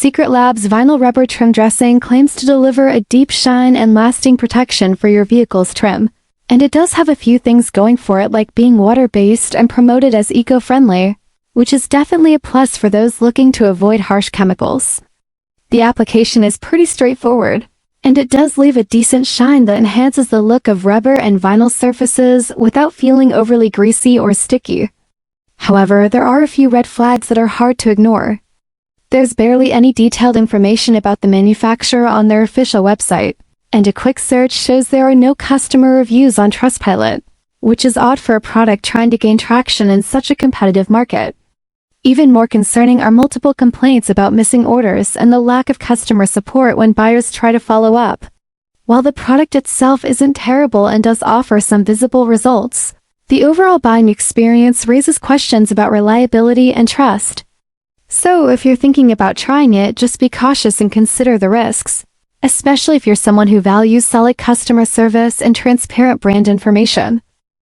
Secret Lab's vinyl rubber trim dressing claims to deliver a deep shine and lasting protection for your vehicle's trim. And it does have a few things going for it, like being water-based and promoted as eco-friendly, which is definitely a plus for those looking to avoid harsh chemicals. The application is pretty straightforward, and it does leave a decent shine that enhances the look of rubber and vinyl surfaces without feeling overly greasy or sticky. However, there are a few red flags that are hard to ignore. There's barely any detailed information about the manufacturer on their official website, and a quick search shows there are no customer reviews on Trustpilot, which is odd for a product trying to gain traction in such a competitive market. Even more concerning are multiple complaints about missing orders and the lack of customer support when buyers try to follow up. While the product itself isn't terrible and does offer some visible results, the overall buying experience raises questions about reliability and trust. So if you're thinking about trying it, just be cautious and consider the risks, especially if you're someone who values solid customer service and transparent brand information.